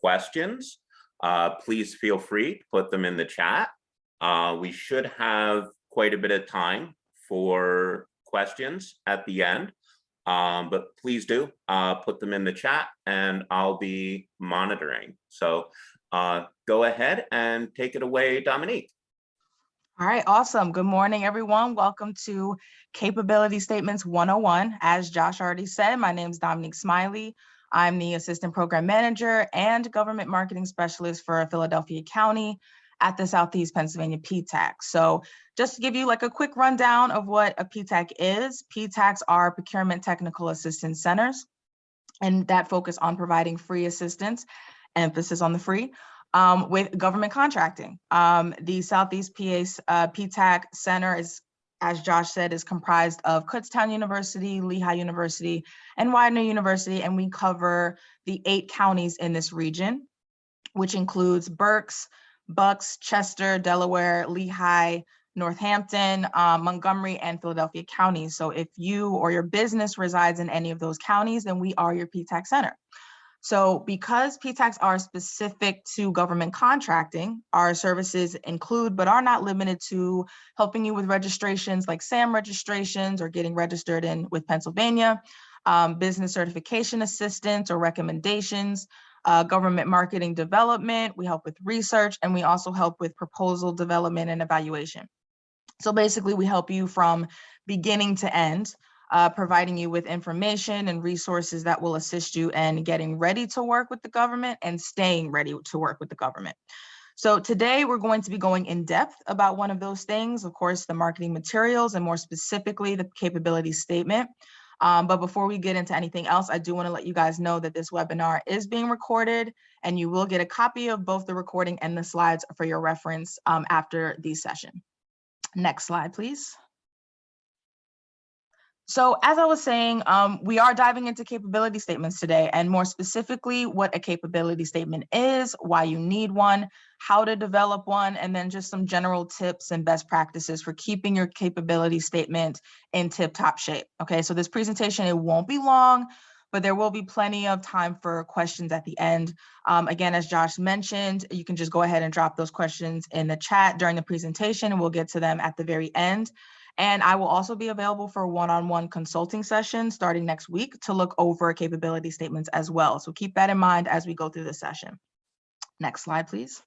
questions, please feel free to put them in the chat. We should have quite a bit of time for questions at the end, but please do put them in the chat and I'll be monitoring. So go ahead and take it away, Dominique. All right, awesome. Good morning, everyone. Welcome to Capability Statements 101. As Josh already said, my name is Dominique Smiley. I'm the Assistant Program Manager and Government Marketing Specialist for Philadelphia County at the Southeast Pennsylvania PTAC. So just to give you like a quick rundown of what a PTAC is, PTACs are Procurement Technical Assistance Centers, and that focus on providing free assistance, emphasis on the free, with government contracting. The Southeast PA PTAC Center is, as Josh said, is comprised of Kutztown University, Lehigh University, and Widener University, and we cover the 8 counties in this region, which includes Berks, Bucks, Chester, Delaware, Lehigh, Northampton, Montgomery, and Philadelphia counties. So if you or your business resides in any of those counties, then we are your PTAC Center. So because PTACs are specific to government contracting, our services include, but are not limited to, helping you with registrations like SAM registrations or getting registered in with Pennsylvania, business certification assistance or recommendations, government marketing development. We help with research, and we also help with proposal development and evaluation. So basically we help you from beginning to end, providing you with information and resources that will assist you in getting ready to work with the government and staying ready to work with the government. So today we're going to be going in depth about one of those things, of course, the marketing materials, and more specifically, the capability statement. But before we get into anything else, I do want to let you guys know that this webinar is being recorded, and you will get a copy of both the recording and the slides for your reference after the session. Next slide, please. So as I was saying, we are diving into capability statements today, and more specifically what a capability statement is, why you need one, how to develop one, and then just some general tips and best practices for keeping your capability statement in tip-top shape. Okay, so this presentation, it won't be long, but there will be plenty of time for questions at the end. Again, as Josh mentioned, you can just go ahead and drop those questions in the chat during the presentation, and we'll get to them at the very end. And I will also be available for one-on-one consulting sessions starting next week to look over capability statements as well. So keep that in mind as we go through the session. Next slide, please.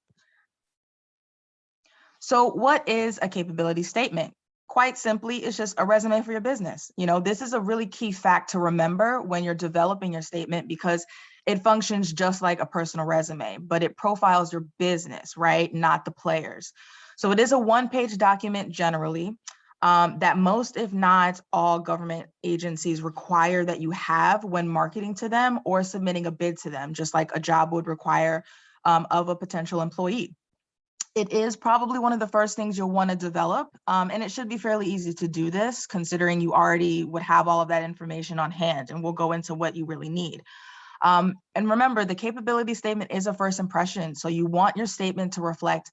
So what is a capability statement? Quite simply, it's just a resume for your business. You know, this is a really key fact to remember when you're developing your statement, because it functions just like a personal resume, but it profiles your business, right? Not the players. So it is a one-page document generally, that most, if not all, government agencies require that you have when marketing to them or submitting a bid to them, just like a job would require of a potential employee. It is probably one of the first things you'll want to develop, and it should be fairly easy to do this, considering you already would have all of that information on hand, and we'll go into what you really need. And remember, the capability statement is a first impression, so you want your statement to reflect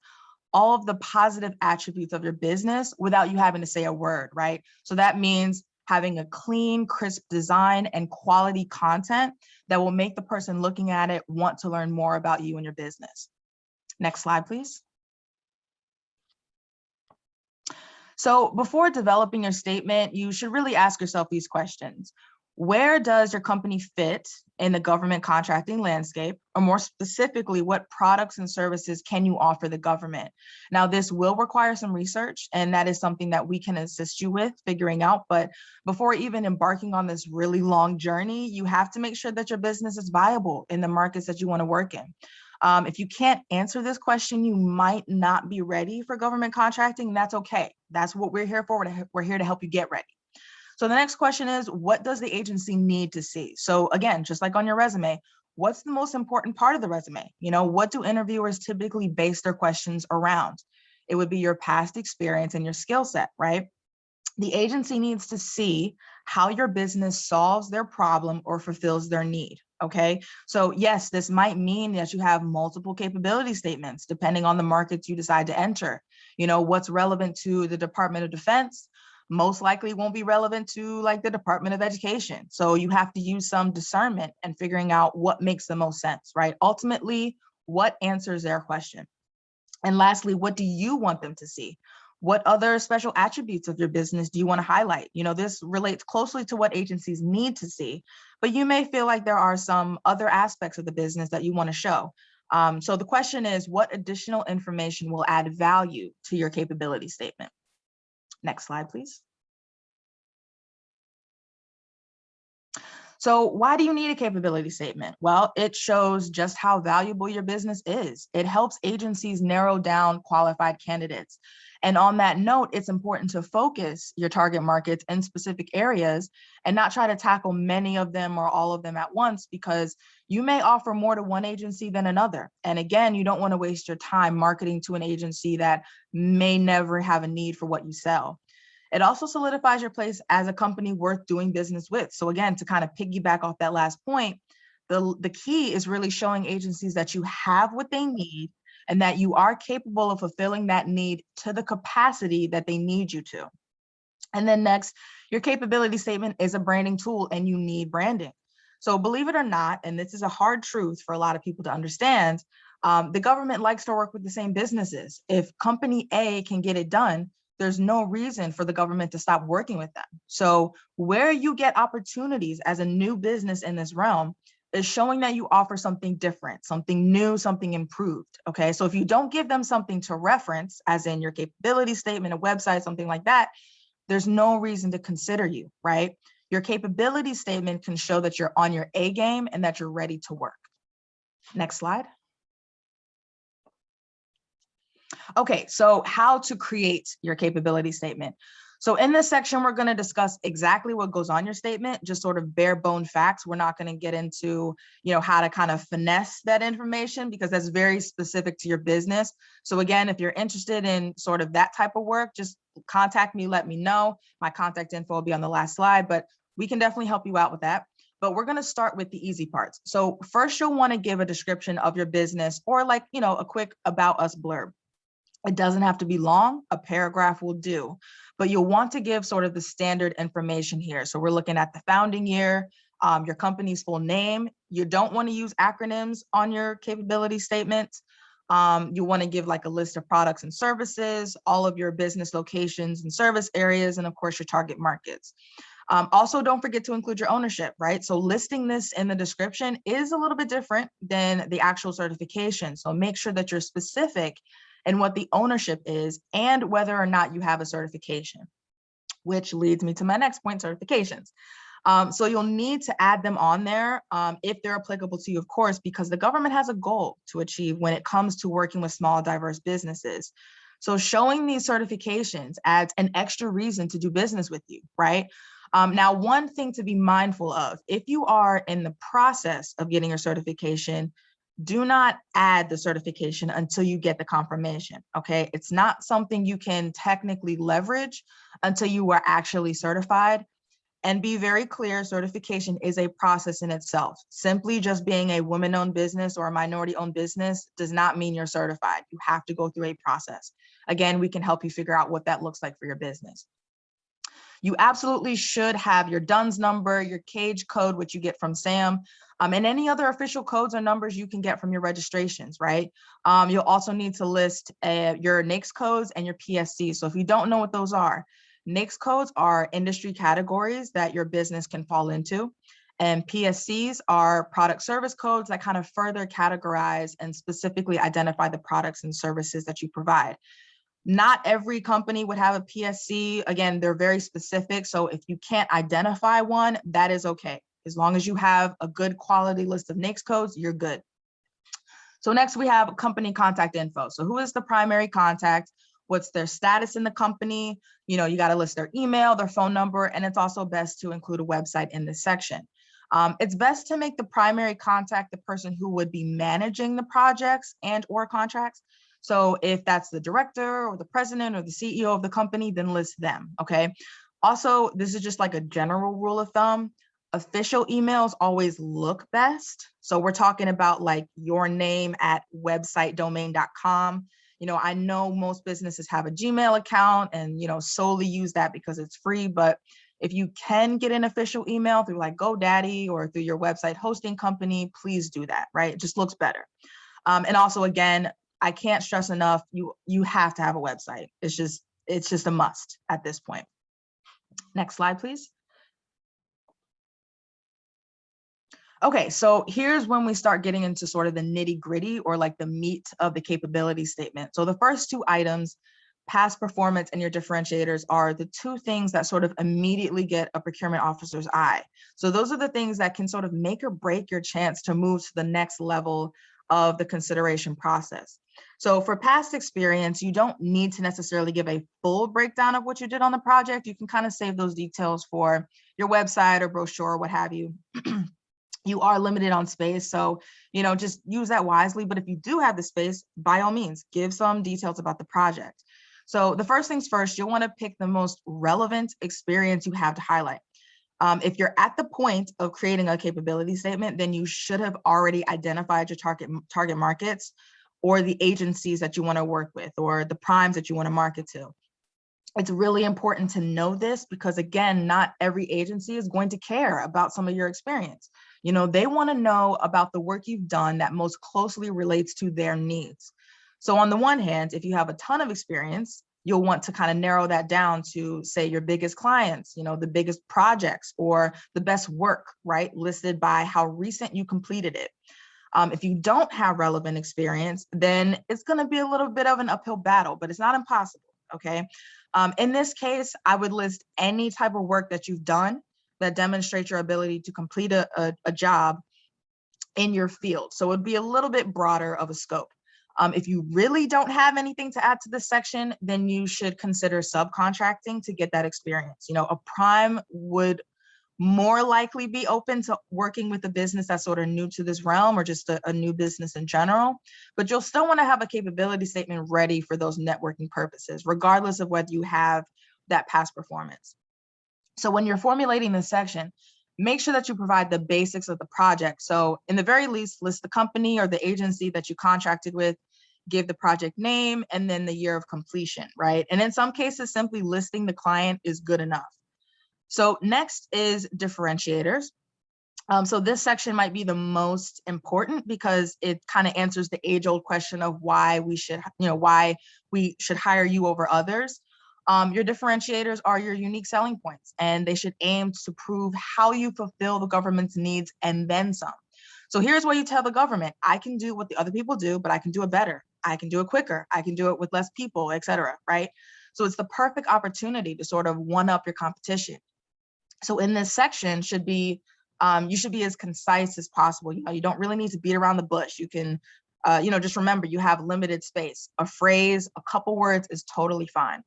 all of the positive attributes of your business without you having to say a word, right? So that means having a clean, crisp design and quality content that will make the person looking at it want to learn more about you and your business. Next slide, please. So before developing your statement, you should really ask yourself these questions. Where does your company fit in the government contracting landscape? Or more specifically, what products and services can you offer the government? Now, this will require some research, and that is something that we can assist you with figuring out. But before even embarking on this really long journey, you have to make sure that your business is viable in the markets that you want to work in. If you can't answer this question, you might not be ready for government contracting, and that's okay. That's what we're here for. We're here to help you get ready. So the next question is, what does the agency need to see? So again, just like on your resume, what's the most important part of the resume? You know, what do interviewers typically base their questions around? It would be your past experience and your skill set, right? The agency needs to see how your business solves their problem or fulfills their need, okay? So yes, this might mean that you have multiple capability statements depending on the markets you decide to enter. You know, what's relevant to the Department of Defense most likely won't be relevant to like the Department of Education. So you have to use some discernment and figuring out what makes the most sense, right? Ultimately, what answers their question? And lastly, what do you want them to see? What other special attributes of your business do you want to highlight? You know, this relates closely to what agencies need to see, but you may feel like there are some other aspects of the business that you want to show. So the question is, what additional information will add value to your capability statement? Next slide, please. So why do you need a capability statement? Well, it shows just how valuable your business is. It helps agencies narrow down qualified candidates. And on that note, it's important to focus your target markets in specific areas and not try to tackle many of them or all of them at once, because you may offer more to one agency than another. And again, you don't want to waste your time marketing to an agency that may never have a need for what you sell. It also solidifies your place as a company worth doing business with. So again, to kind of piggyback off that last point, the key is really showing agencies that you have what they need and that you are capable of fulfilling that need to the capacity that they need you to. And then next, your capability statement is a branding tool and you need branding. So believe it or not, and this is a hard truth for a lot of people to understand, the government likes to work with the same businesses. If company A can get it done, there's no reason for the government to stop working with them. So where you get opportunities as a new business in this realm is showing that you offer something different, something new, something improved, okay? So if you don't give them something to reference, as in your capability statement, a website, something like that, there's no reason to consider you, right? Your capability statement can show that you're on your A game and that you're ready to work. Next slide. Okay, so how to create your capability statement. So in this section, we're going to discuss exactly what goes on your statement, just sort of bare bone facts. We're not going to get into, how to kind of finesse that information because that's very specific to your business. So again, if you're interested in sort of that type of work, just contact me, let me know. My contact info will be on the last slide, but we can definitely help you out with that. But we're going to start with the easy parts. So first, you'll want to give a description of your business or a quick about us blurb. It doesn't have to be long, a paragraph will do, but you'll want to give sort of the standard information here. So we're looking at the founding year, your company's full name. You don't want to use acronyms on your capability statements. You want to give like a list of products and services, all of your business locations and service areas, and of course your target markets. Also, don't forget to include your ownership, right? So listing this in the description is a little bit different than the actual certification. So make sure that you're specific in what the ownership is and whether or not you have a certification, which leads me to my next point, certifications. So you'll need to add them on there if they're applicable to you, of course, because the government has a goal to achieve when it comes to working with small, diverse businesses. So showing these certifications adds an extra reason to do business with you, right? Now, one thing to be mindful of, if you are in the process of getting your certification, do not add the certification until you get the confirmation, okay? It's not something you can technically leverage until you are actually certified. And be very clear, certification is a process in itself. Simply just being a women-owned business or a minority-owned business does not mean you're certified. You have to go through a process. Again, we can help you figure out what that looks like for your business. You absolutely should have your DUNS number, your CAGE code, which you get from SAM, and any other official codes or numbers you can get from your registrations, right? You'll also need to list your NAICS codes and your PSC. So if you don't know what those are, NAICS codes are industry categories that your business can fall into. And PSCs are product service codes that kind of further categorize and specifically identify the products and services that you provide. Not every company would have a PSC. Again, they're very specific. So if you can't identify one, that is okay. As long as you have a good quality list of NAICS codes, you're good. So next we have company contact info. So who is the primary contact? What's their status in the company? You got to list their email, their phone number, and it's also best to include a website in this section. It's best to make the primary contact the person who would be managing the projects and or contracts. So if that's the director or the president or the CEO of the company, then list them, okay? Also, this is just like a general rule of thumb. Official emails always look best. So we're talking about like your name at websitedomain.com, I know most businesses have a Gmail account and, solely use that because it's free, but if you can get an official email through like GoDaddy or through your website hosting company, please do that, right? It just looks better. And also, again, I can't stress enough, you have to have a website. It's just a must at this point. Next slide, please. Okay, so here's when we start getting into sort of the nitty gritty or like the meat of the capability statement. So the first two items, past performance and your differentiators, are the two things that sort of immediately get a procurement officer's eye. So those are the things that can sort of make or break your chance to move to the next level of the consideration process. So for past experience, you don't need to necessarily give a full breakdown of what you did on the project. You can kind of save those details for your website or brochure or what have you. You are limited on space, so just use that wisely. But if you do have the space, by all means, give some details about the project. So the first things first, you'll want to pick the most relevant experience you have to highlight. If you're at the point of creating a capability statement, then you should have already identified your target markets or the agencies that you want to work with or the primes that you want to market to. It's really important to know this because, again, not every agency is going to care about some of your experience. They want to know about the work you've done that most closely relates to their needs. So on the one hand, if you have a ton of experience, you'll want to kind of narrow that down to, say, your biggest clients, the biggest projects or the best work, right? Listed by how recent you completed it. If you don't have relevant experience, then it's going to be a little bit of an uphill battle, but it's not impossible, okay? In this case, I would list any type of work that you've done that demonstrates your ability to complete a job in your field. So it would be a little bit broader of a scope. If you really don't have anything to add to this section, then you should consider subcontracting to get that experience. A prime would more likely be open to working with a business that's sort of new to this realm or just a new business in general, but you'll still want to have a capability statement ready for those networking purposes, regardless of whether you have that past performance. So when you're formulating this section, make sure that you provide the basics of the project. So in the very least, list the company or the agency that you contracted with, give the project name, and then the year of completion, right? And in some cases, simply listing the client is good enough. So next is differentiators. So this section might be the most important because it kind of answers the age-old question of why we should hire you over others. Your differentiators are your unique selling points, and they should aim to prove how you fulfill the government's needs and then some. So here's where you tell the government, I can do what the other people do, but I can do it better. I can do it quicker. I can do it with less people, et cetera, right? So it's the perfect opportunity to sort of one-up your competition. So in this section should be, you should be as concise as possible. You don't really need to beat around the bush. You can, just remember you have limited space. A phrase, a couple words is totally fine.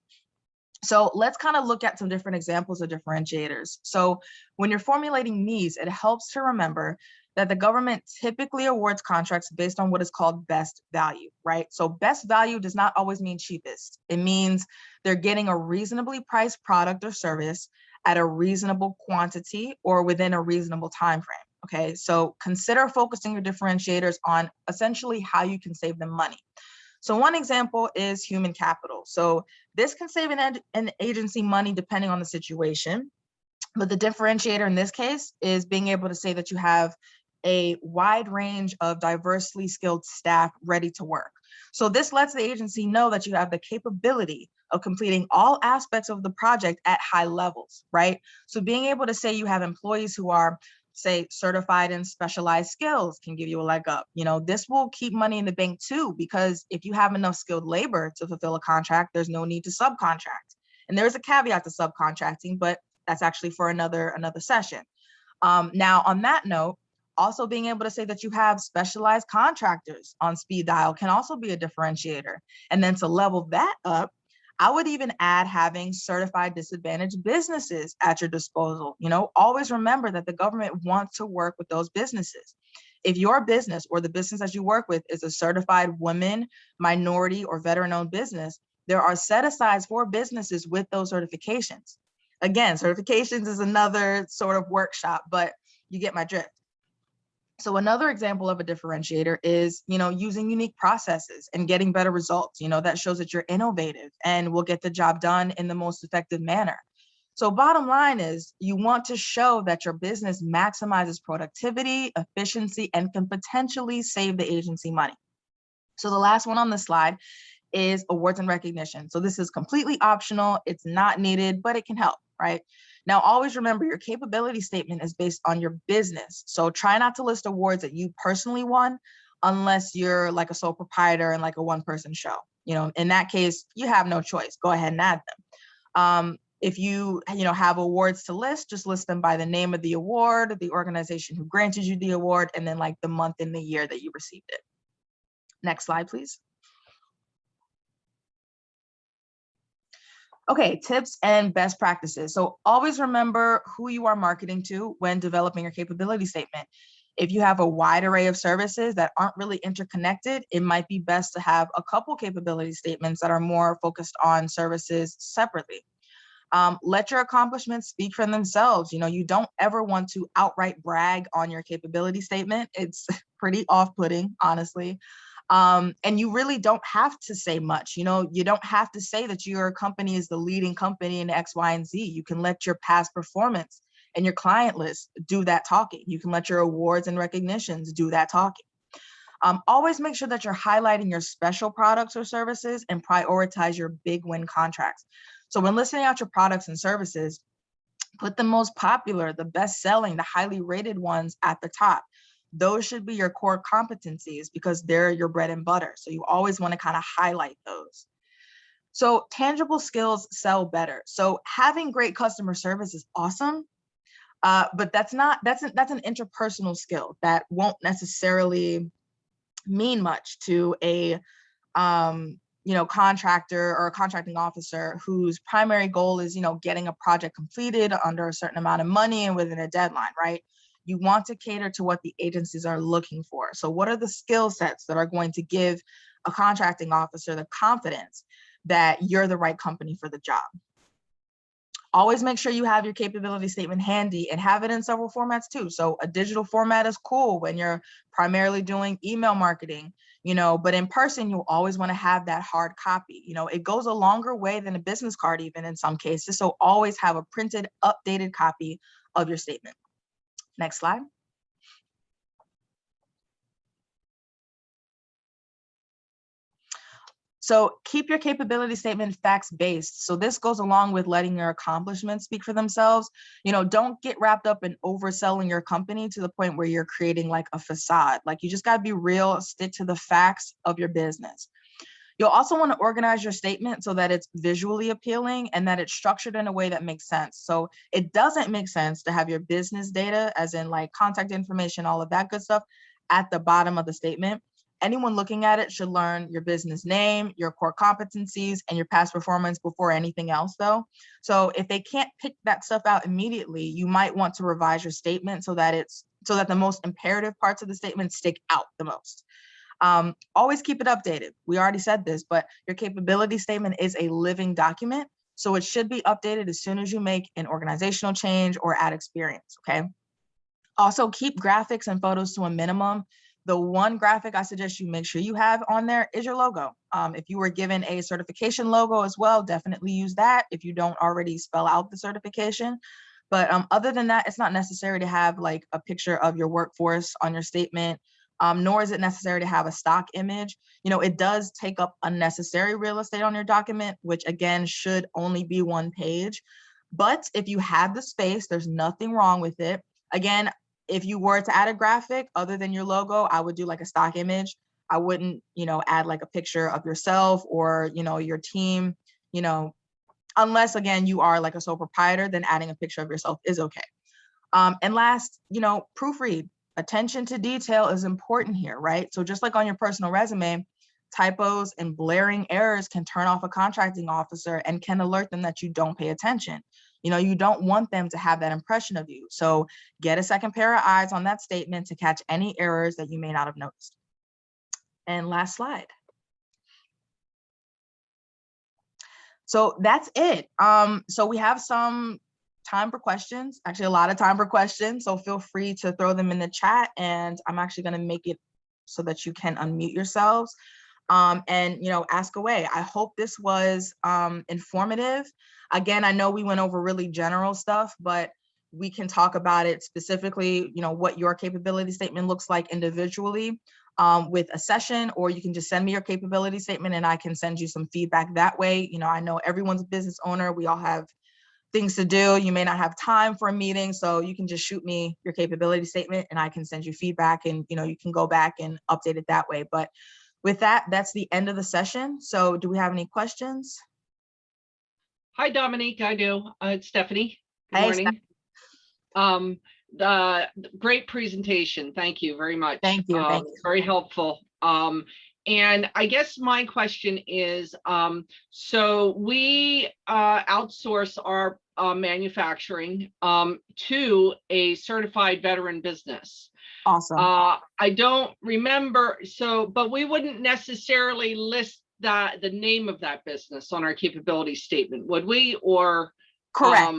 So let's kind of look at some different examples of differentiators. So when you're formulating these, it helps to remember that the government typically awards contracts based on what is called best value, right? So best value does not always mean cheapest. It means they're getting a reasonably priced product or service at a reasonable quantity or within a reasonable time frame. Okay, so consider focusing your differentiators on essentially how you can save them money. So one example is human capital. So this can save an agency money depending on the situation, but the differentiator in this case is being able to say that you have a wide range of diversely skilled staff ready to work. So this lets the agency know that you have the capability of completing all aspects of the project at high levels, right? So being able to say you have employees who are, say, certified in specialized skills can give you a leg up. This will keep money in the bank too, because if you have enough skilled labor to fulfill a contract, there's no need to subcontract. And there's a caveat to subcontracting, but that's actually for another session. Now, on that note, also being able to say that you have specialized contractors on speed dial can also be a differentiator. And then to level that up, I would even add having certified disadvantaged businesses at your disposal. Always remember that the government wants to work with those businesses. If your business or the business that you work with is a certified women, minority, or veteran-owned business, there are set-asides for businesses with those certifications. Again, certifications is another sort of workshop, but you get my drift. So another example of a differentiator is, using unique processes and getting better results. That shows that you're innovative and will get the job done in the most effective manner. So bottom line is you want to show that your business maximizes productivity, efficiency, and can potentially save the agency money. So the last one on the slide is awards and recognition. So this is completely optional. It's not needed, but it can help, right? Now, always remember your capability statement is based on your business. So try not to list awards that you personally won unless you're like a sole proprietor and like a one-person show. In that case, you have no choice. Go ahead and add them. If you have awards to list, just list them by the name of the award, the organization who granted you the award, and then like the month and the year that you received it. Next slide, please. Okay, tips and best practices. So always remember who you are marketing to when developing your capability statement. If you have a wide array of services that aren't really interconnected, it might be best to have a couple capability statements that are more focused on services separately. Let your accomplishments speak for themselves. You don't ever want to outright brag on your capability statement. It's pretty off-putting, honestly. And you really don't have to say much. You don't have to say that your company is the leading company in X, Y, and Z. You can let your past performance and your client list do that talking. You can let your awards and recognitions do that talking. Always make sure that you're highlighting your special products or services and prioritize your big win contracts. So when listing out your products and services, put the most popular, the best selling, the highly rated ones at the top. Those should be your core competencies because they're your bread and butter. So you always want to kind of highlight those. So tangible skills sell better. So having great customer service is awesome, but that's an interpersonal skill that won't necessarily mean much to a contractor or a contracting officer whose primary goal is, getting a project completed under a certain amount of money and within a deadline, right? You want to cater to what the agencies are looking for. So what are the skill sets that are going to give a contracting officer the confidence that you're the right company for the job? Always make sure you have your capability statement handy and have it in several formats too. So a digital format is cool when you're primarily doing email marketing, but in person, you'll always want to have that hard copy. It goes a longer way than a business card, even in some cases. So always have a printed, updated copy of your statement. Next slide. So keep your capability statement facts-based. So this goes along with letting your accomplishments speak for themselves. Don't get wrapped up in overselling your company to the point where you're creating like a facade. Like you just got to be real, stick to the facts of your business. You'll also want to organize your statement so that it's visually appealing and that it's structured in a way that makes sense. So it doesn't make sense to have your business data, as in like contact information, all of that good stuff, at the bottom of the statement. Anyone looking at it should learn your business name, your core competencies, and your past performance before anything else, though. So if they can't pick that stuff out immediately, you might want to revise your statement so that the most imperative parts of the statement stick out the most. Always keep it updated. We already said this, but your capability statement is a living document. So it should be updated as soon as you make an organizational change or add experience, okay? Also keep graphics and photos to a minimum. The one graphic I suggest you make sure you have on there is your logo. If you were given a certification logo as well, definitely use that if you don't already spell out the certification. But other than that, it's not necessary to have like a picture of your workforce on your statement. Nor is it necessary to have a stock image. It does take up unnecessary real estate on your document, which again should only be one page. But if you have the space, there's nothing wrong with it. Again, if you were to add a graphic other than your logo, I would do like a stock image. I wouldn't, add like a picture of yourself or, your team, unless again, you are like a sole proprietor, then adding a picture of yourself is okay. And last, proofread. Attention to detail is important here, right? So just like on your personal resume, typos and blaring errors can turn off a contracting officer and can alert them that you don't pay attention. You don't want them to have that impression of you. So get a second pair of eyes on that statement to catch any errors that you may not have noticed. And last slide. So that's it. So we have some time for questions, actually a lot of time for questions. So feel free to throw them in the chat, and I'm actually going to make it so that you can unmute yourselves and, ask away. I hope this was informative. Again, I know we went over really general stuff, but we can talk about it specifically, what your capability statement looks like individually with a session, or you can just send me your capability statement and I can send you some feedback that way. I know everyone's a business owner. We all have things to do. You may not have time for a meeting, so you can just shoot me your capability statement and I can send you feedback, and you can go back and update it that way. But with that, that's the end of the session. So do we have any questions? Hi, Dominique. I do. It's Stephanie. Good Hey, morning. Great presentation. Thank you very much. Thank you. Thank you. Very helpful. And I guess my question is, so we outsource our manufacturing to a certified veteran business. Awesome. I don't remember, but we wouldn't necessarily list the name of that business on our capability statement, would we? Or correct.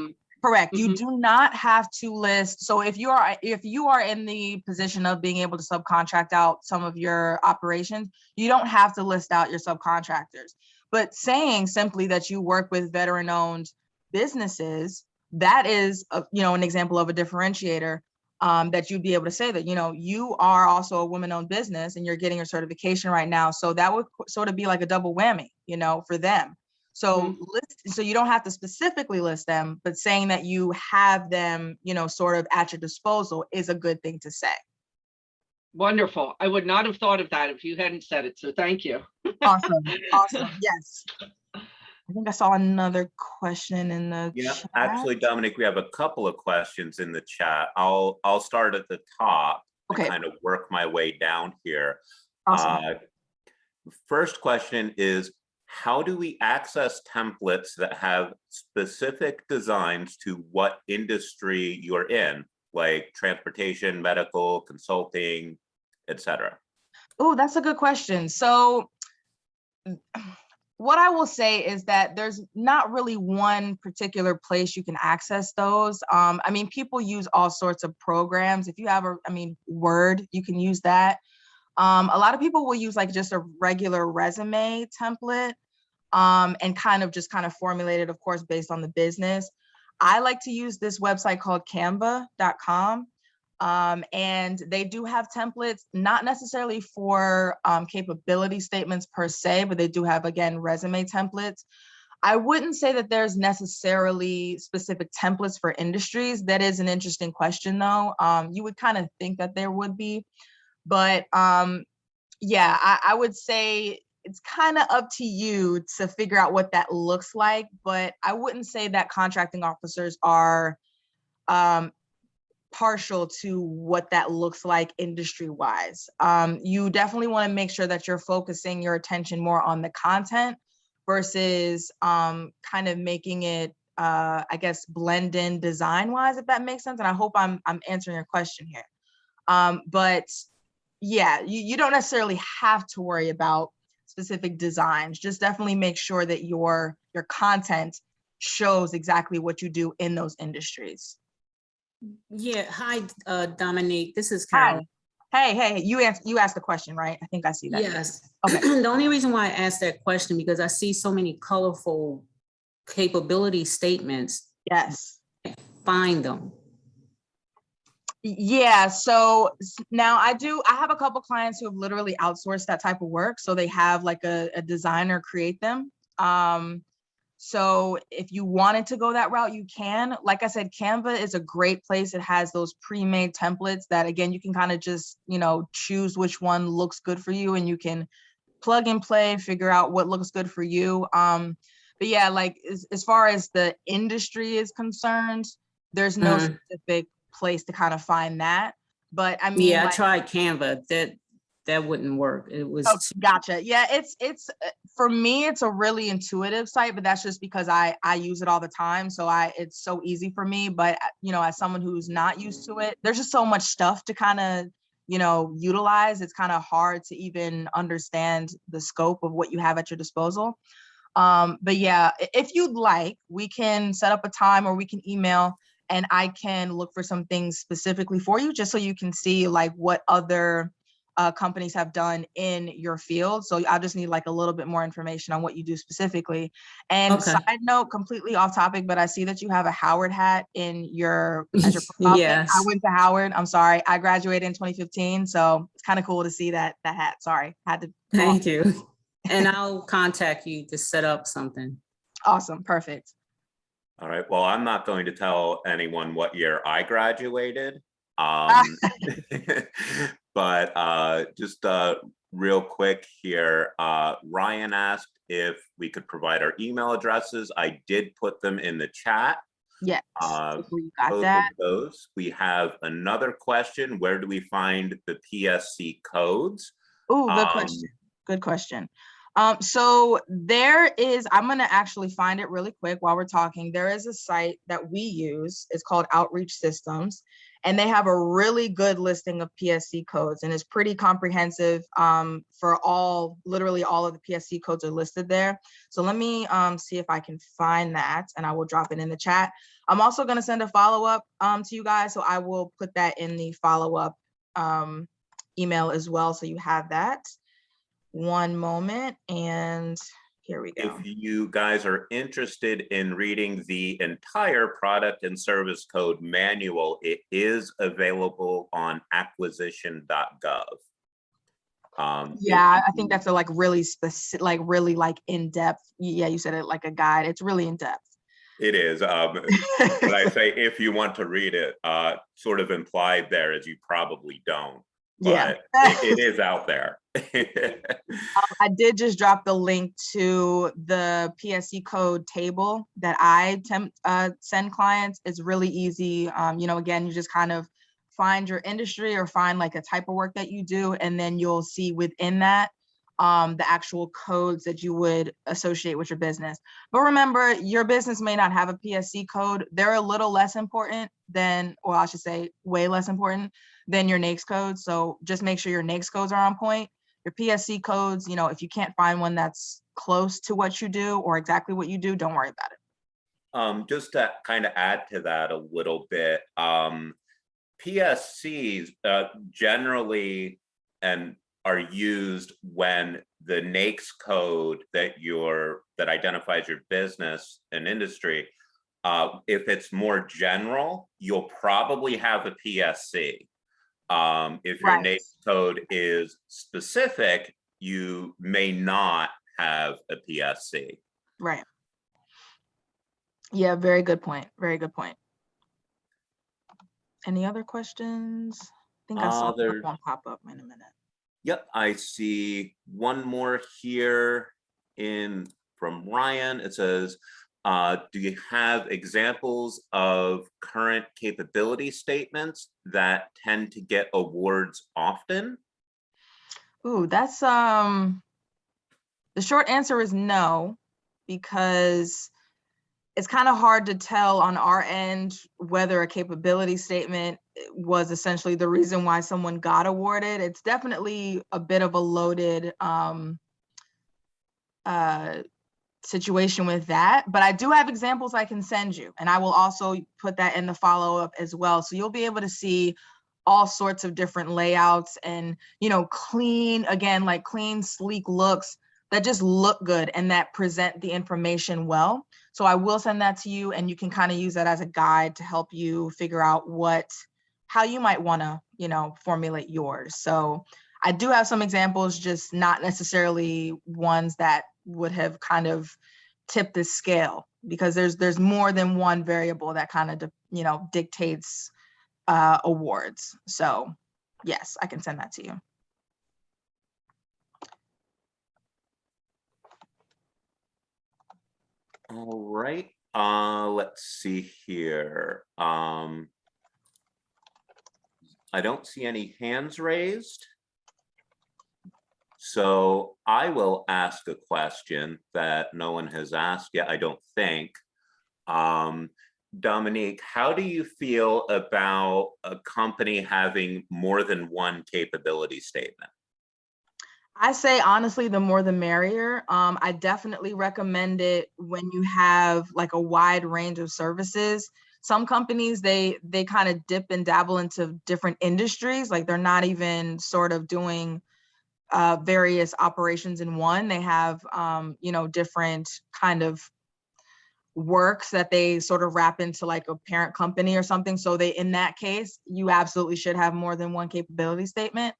Correct. Mhm. You do not have to list. So if you are in the position of being able to subcontract out some of your operations, you don't have to list out your subcontractors. But saying simply that you work with veteran-owned businesses, that is an example of a differentiator that you'd be able to say that you are also a woman-owned business and you're getting your certification right now. So that would sort of be like a double whammy, for them. So so you don't have to specifically list them, but saying that you have them, sort of at your disposal is a good thing to say. Wonderful. I would not have thought of that if you hadn't said it. So thank you. Awesome. Awesome. Yes. I think I saw another question in the chat. Actually, Dominic, we have a couple of questions in the chat. I'll start at the top and kind of work my way down here. Awesome. First question is, how do we access templates that have specific designs to what industry you're in, like transportation, medical, consulting, etc.? Oh, that's a good question. So what I will say is that there's not really one particular place you can access those. I mean, people use all sorts of programs. If you have Word, you can use that. A lot of people will use like just a regular resume template and kind of formulate it, of course, based on the business. I like to use this website called canva.com. And they do have templates, not necessarily for capability statements per se, but they do have, again, resume templates. I wouldn't say that there's necessarily specific templates for industries. That is an interesting question, though. You would kind of think that there would be, but yeah, I would say it's kind of up to you to figure out what that looks like, but I wouldn't say that contracting officers are partial to what that looks like industry-wise. You definitely want to make sure that you're focusing your attention more on the content versus kind of making it, I guess, blend in design-wise, if that makes sense. And I hope I'm answering your question here. But yeah, you don't necessarily have to worry about specific designs. Just definitely make sure that your content shows exactly what you do in those industries. Yeah. Hi, Dominique. This is Carol. Hi. Hey. You asked the question, right? I think I see that. Yes. Okay. The only reason why I asked that question because I see so many colorful capability statements. Yes. Find them. Yeah. So now I have a couple clients who have literally outsourced that type of work. So they have like a designer create them. So if you wanted to go that route, you can. Like I said, Canva is a great place. It has those pre-made templates that, again, you can kind of just, choose which one looks good for you, and you can plug and play, figure out what looks good for you. But yeah, like as far as the industry is concerned, there's no specific place to kind of find that. But I mean, yeah, I tried Canva. That wouldn't work. It was gotcha. Yeah, it's for me, it's a really intuitive site, but that's just because I use it all the time. So it's so easy for me. But as someone who's not used to it, there's just so much stuff to kind of, utilize. It's kind of hard to even understand the scope of what you have at your disposal. But yeah, if you'd like, we can set up a time or we can email and I can look for some things specifically for you, just so you can see like what other companies have done in your field. So I'll just need like a little bit more information on what you do specifically. And Okay. side note, completely off topic, but I see that you have a Howard hat in your as your profile pic. Yes. I went to Howard. I'm sorry. I graduated in 2015, so it's kind of cool to see that hat. Sorry, had to. Thank you. And I'll contact you to set up something. Awesome, perfect. All right, well, I'm not going to tell anyone what year I graduated. But just real quick here, Ryan asked if we could provide our email addresses. I did put them in the chat. Yes, Both you got of that. those. We have another question. Where do we find the PSC codes? Oh, good question. Good question. So there is, I'm going to actually find it really quick while we're talking. There is a site that we use. It's called Outreach Systems, and they have a really good listing of PSC codes, and it's pretty comprehensive for literally all of the PSC codes are listed there. So let me see if I can find that, and I will drop it in the chat. I'm also going to send a follow-up to you guys, so I will put that in the follow-up email as well, so you have that. One moment, and here we go. If you guys are interested in reading the entire product and service code manual, it is available on acquisition.gov. Yeah, I think that's a like really specific, like really like in depth. Yeah, you said it like a guide. It's really in depth. It is. But I say if you want to read it, sort of implied there is you probably don't. Yeah, But it is out there. I did just drop the link to the PSC code table that I send clients. It's really easy. Again, you just kind of find your industry or find like a type of work that you do, and then you'll see within that the actual codes that you would associate with your business. But remember, your business may not have a PSC code. They're a little less important than, or I should say way less important than your NAICS codes. So just make sure your NAICS codes are on point. Your PSC codes, if you can't find one that's close to what you do or exactly what you do, don't worry about it. Just to kind of add to that a little bit, PSCs generally and are used when the NAICS code that identifies your business and industry, if it's more general, you'll probably have a PSC. If your NAICS code is specific, you may not have a PSC. Right. Yeah, very good point. Very good point. Any other questions? I think I saw one pop up in a minute. Yep, I see one more here from Ryan. It says, do you have examples of current capability statements that tend to get awards often? Ooh, that's the short answer is no, because it's kind of hard to tell on our end whether a capability statement was essentially the reason why someone got awarded. It's definitely a bit of a loaded situation with that, but I do have examples I can send you, and I will also put that in the follow-up as well. So you'll be able to see all sorts of different layouts and, clean, again, like clean, sleek looks that just look good and that present the information well. So I will send that to you, and you can kind of use that as a guide to help you figure out how you might want to, formulate yours. So I do have some examples, just not necessarily ones that would have kind of tipped the scale, because there's more than one variable that kind of, dictates awards. So yes, I can send that to you. All right, let's see here. I don't see any hands raised. So I will ask a question that no one has asked yet, I don't think. Dominique, how do you feel about a company having more than one capability statement? I say honestly, the more the merrier. I definitely recommend it when you have like a wide range of services. Some companies, they kind of dip and dabble into different industries. Like they're not even sort of doing various operations in one. They have different kind of works that they sort of wrap into like a parent company or something. So they, in that case, you absolutely should have more than one capability statement.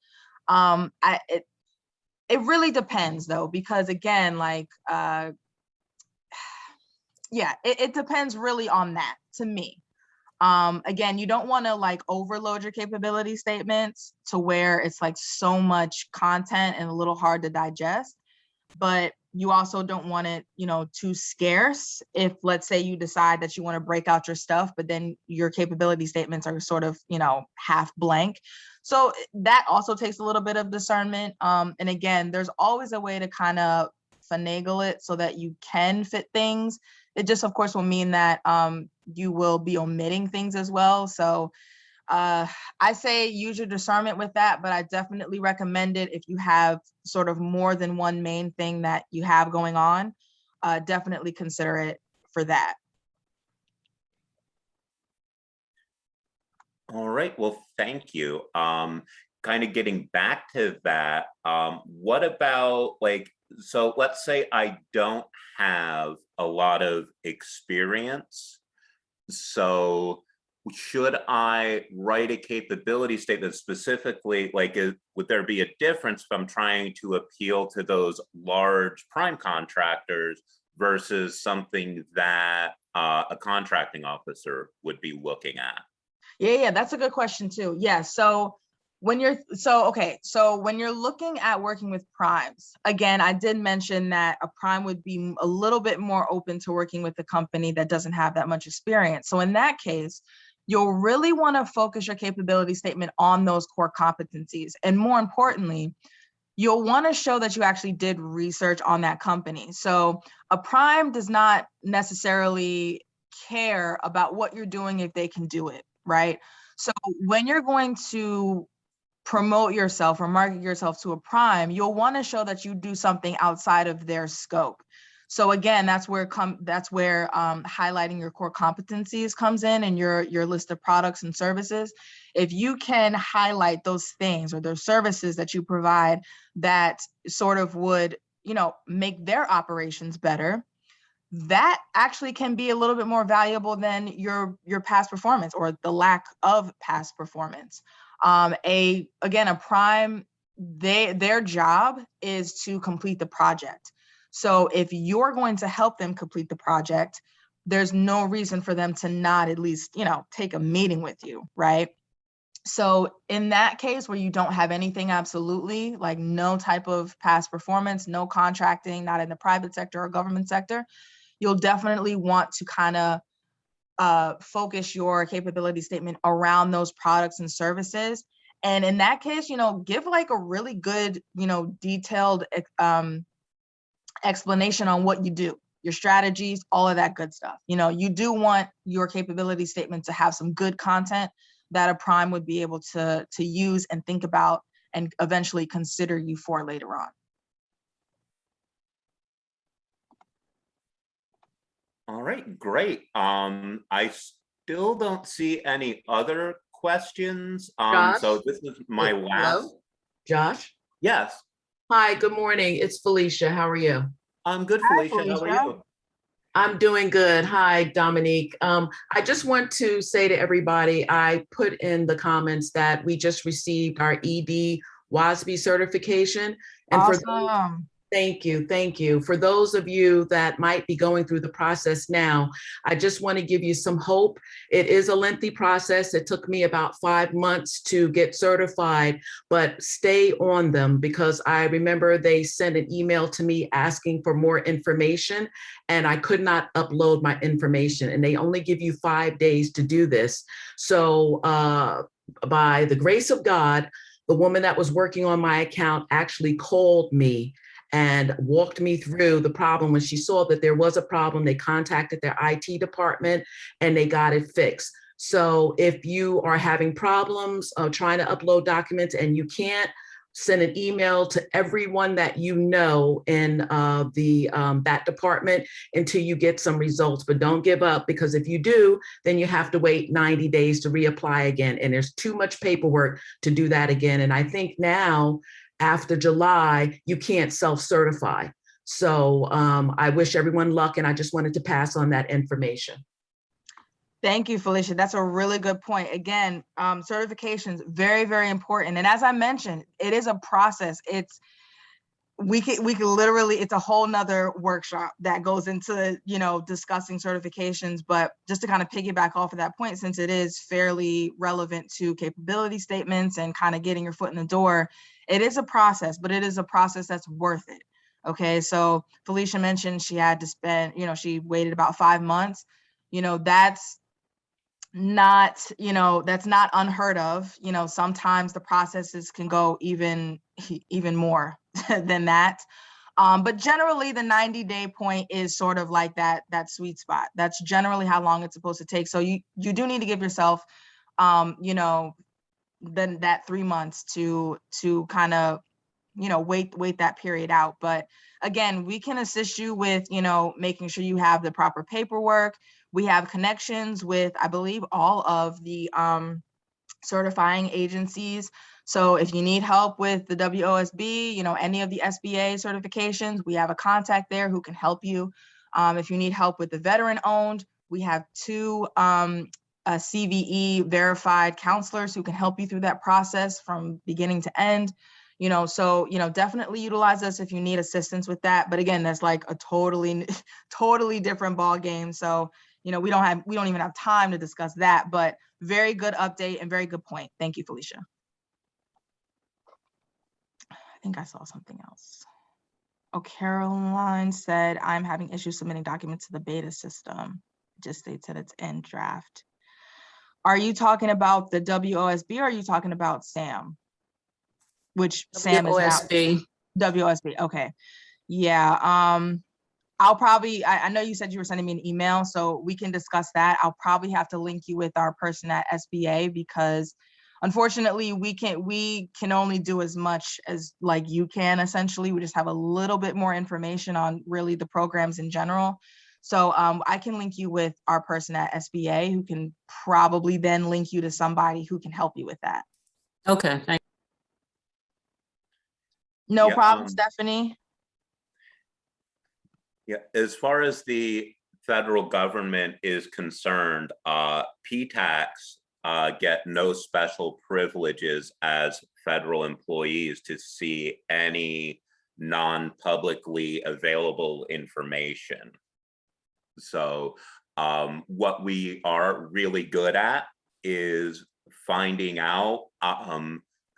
It really depends though, because again, like, yeah, it depends really on that to me. Again, you don't want to like overload your capability statements to where it's like so much content and a little hard to digest, but you also don't want it, too scarce. If let's say you decide that you want to break out your stuff, but then your capability statements are sort of, half blank. So that also takes a little bit of discernment. And again, there's always a way to kind of finagle it so that you can fit things. It just, of course, will mean that you will be omitting things as well. So I say use your discernment with that, but I definitely recommend it if you have sort of more than one main thing that you have going on. Definitely consider it for that. All right, well, thank you. Kind of getting back to that, what about like, so let's say I don't have a lot of experience. So should I write a capability statement specifically, like, would there be a difference if I'm trying to appeal to those large prime contractors versus something that a contracting officer would be looking at? Yeah, that's a good question too. Yeah, so when you're looking at working with primes, again, I did mention that a prime would be a little bit more open to working with a company that doesn't have that much experience. So in that case, you'll really want to focus your capability statement on those core competencies. And more importantly, you'll want to show that you actually did research on that company. So a prime does not necessarily care about what you're doing if they can do it, right? So when you're going to promote yourself or market yourself to a prime, you'll want to show that you do something outside of their scope. So again, that's where highlighting your core competencies comes in and your list of products and services. If you can highlight those things or those services that you provide that sort of would, make their operations better, that actually can be a little bit more valuable than your past performance or the lack of past performance. A prime, their job is to complete the project. So if you're going to help them complete the project, there's no reason for them to not at least, take a meeting with you, right? So in that case where you don't have anything, absolutely, like no type of past performance, no contracting, not in the private sector or government sector, you'll definitely want to kind of focus your capability statement around those products and services. And in that case, give like a really good, detailed explanation on what you do, your strategies, all of that good stuff. You do want your capability statement to have some good content that a prime would be able to use and think about and eventually consider you for later on. All right, great. I still don't see any other questions. So this is my last. Hello? Josh? Yes, Hi, good morning. It's Felicia. How are you? I'm good, Hi, Felicia. How are Felicia. you? I'm doing good. Hi, Dominique. I just want to say to everybody, I put in the comments that we just received our ED WASB certification. And for those, Awesome. thank you. Thank you. For those of you that might be going through the process now, I just want to give you some hope. It is a lengthy process. It took me about 5 months to get certified, but stay on them because I remember they sent an email to me asking for more information and I could not upload my information and they only give you 5 days to do this. So by the grace of God, the woman that was working on my account actually called me and walked me through the problem. When she saw that there was a problem, they contacted their IT department and they got it fixed. So if you are having problems trying to upload documents and you can't, send an email to everyone that you know in that department until you get some results. But don't give up, because if you do, then you have to wait 90 days to reapply again. And there's too much paperwork to do that again. And I think now, after July, you can't self-certify. So I wish everyone luck, and I just wanted to pass on that information. Thank you, Felicia. That's a really good point. Again, certifications, very, very important. And as I mentioned, it is a process. We could literally, it's a whole nother workshop that goes into, discussing certifications. But just to kind of piggyback off of that point, since it is fairly relevant to capability statements and kind of getting your foot in the door, it is a process, but it is a process that's worth it. Okay, so Felicia mentioned she had to spend, she waited about 5 months. That's not unheard of. Sometimes the processes can go even more than that. But generally the 90-day point is sort of like that sweet spot. That's generally how long it's supposed to take. So you do need to give yourself, then that 3 months to kind of, wait that period out. But again, we can assist you with, making sure you have the proper paperwork. We have connections with, I believe, all of the certifying agencies. So if you need help with the WOSB, any of the SBA certifications, we have a contact there who can help you. If you need help with the veteran-owned, we have 2 CVE verified counselors who can help you through that process from beginning to end. So definitely utilize us if you need assistance with that. But again, that's like a totally different ball game. So we don't even have time to discuss that. But very good update and very good point. Thank you, Felicia. I think I saw something else. Oh, Caroline said, I'm having issues submitting documents to the beta system. It just states that it's in draft. Are you talking about the WOSB or are you talking about SAM? Which SAM is WOSB. now WOSB. Okay. Yeah. I'll probably, I know you said you were sending me an email, so we can discuss that. I'll probably have to link you with our person at SBA, because unfortunately we can only do as much as like you can. Essentially, we just have a little bit more information on really the programs in general. So I can link you with our person at SBA who can probably then link you to somebody who can help you with that. Okay, thank No Yeah, problem, Stephanie. Yeah, as far as the federal government is concerned, PTACs get no special privileges as federal employees to see any non-publicly available information. So what we are really good at is finding out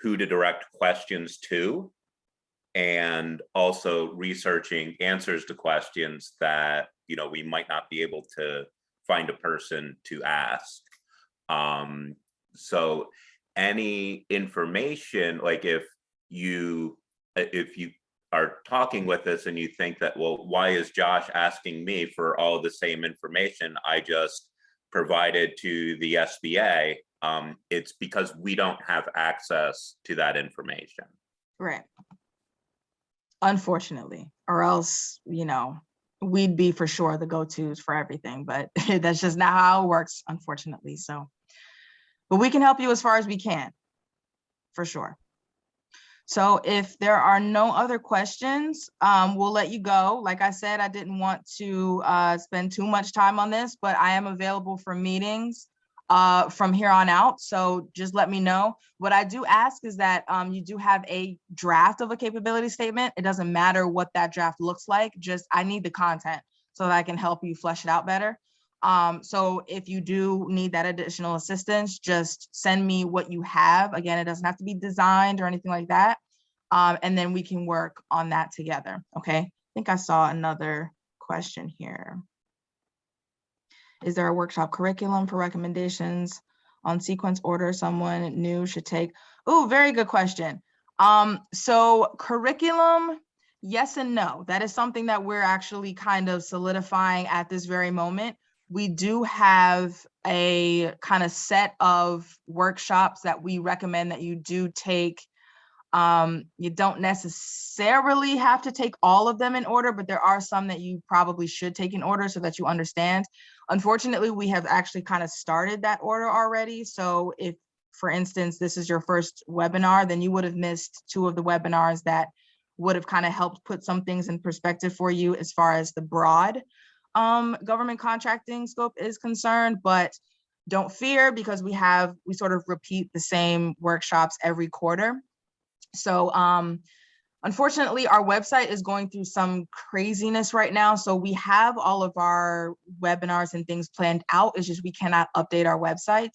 who to direct questions to, and also researching answers to questions that we might not be able to find a person to ask. So any information, like if you are talking with us and you think that, well, why is Josh asking me for all the same information I just provided to the SBA? It's because we don't have access to that information. Right. Unfortunately, or else, we'd be for sure the go-tos for everything, but that's just not how it works, unfortunately. So, but we can help you as far as we can, for sure. So if there are no other questions, we'll let you go. Like I said, I didn't want to spend too much time on this, but I am available for meetings from here on out. So just let me know. What I do ask is that you do have a draft of a capability statement. It doesn't matter what that draft looks like, just I need the content so that I can help you flesh it out better. So if you do need that additional assistance, just send me what you have. Again, it doesn't have to be designed or anything like that. And then we can work on that together. Okay. I think I saw another question here. Is there a workshop curriculum for recommendations on sequence order someone new should take? Oh, very good question. So curriculum, yes and no. That is something that we're actually kind of solidifying at this very moment. We do have a kind of set of workshops that we recommend that you do take You don't necessarily have to take all of them in order, but there are some that you probably should take in order so that you understand. Unfortunately, we have actually kind of started that order already. So if, for instance, this is your first webinar, then you would have missed 2 of the webinars that would have kind of helped put some things in perspective for you as far as the broad government contracting scope is concerned. But don't fear, because we sort of repeat the same workshops every quarter. So unfortunately, our website is going through some craziness right now. So we have all of our webinars and things planned out. It's just we cannot update our website.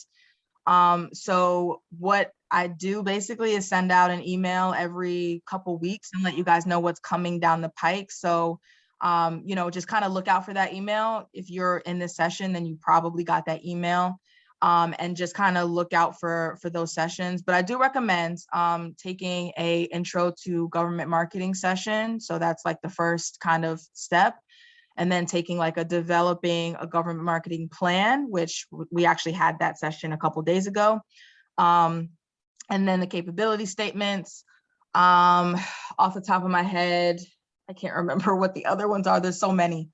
So what I do basically is send out an email every couple weeks and let you guys know what's coming down the pike. So just kind of look out for that email. If you're in this session, then you probably got that email. And just kind of look out for those sessions. But I do recommend taking a intro to government marketing session. So that's like the first kind of step. And then taking like developing a government marketing plan, which we actually had that session a couple days ago. And then the capability statements. Off the top of my head, I can't remember what the other ones are. There's so many.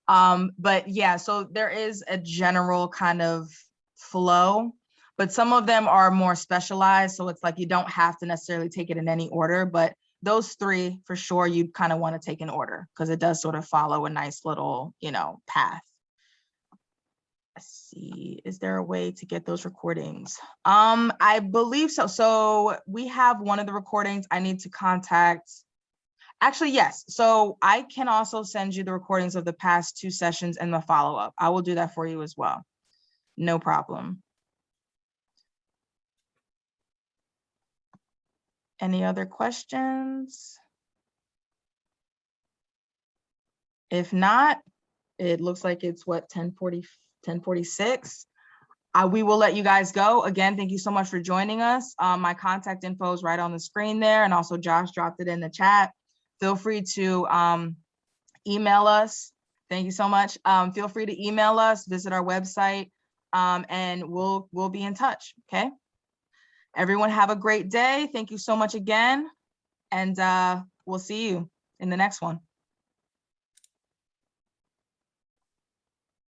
But yeah, so there is a general kind of flow, but some of them are more specialized. So it's like you don't have to necessarily take it in any order, but those 3 for sure you'd kind of want to take in order because it does sort of follow a nice little, path. Let's see, is there a way to get those recordings? I believe so. So we have one of the recordings I need to contact. Actually, yes. So I can also send you the recordings of the past 2 sessions and the follow-up. I will do that for you as well. No problem. Any other questions? If not, it looks like it's what, 10:46. We will let you guys go. Again, thank you so much for joining us. My contact info is right on the screen there, and also Josh dropped it in the chat. Feel free to email us. Thank you so much. Feel free to email us, visit our website, and we'll be in touch. Okay. Everyone have a great day. Thank you so much again. And we'll see you in the next one.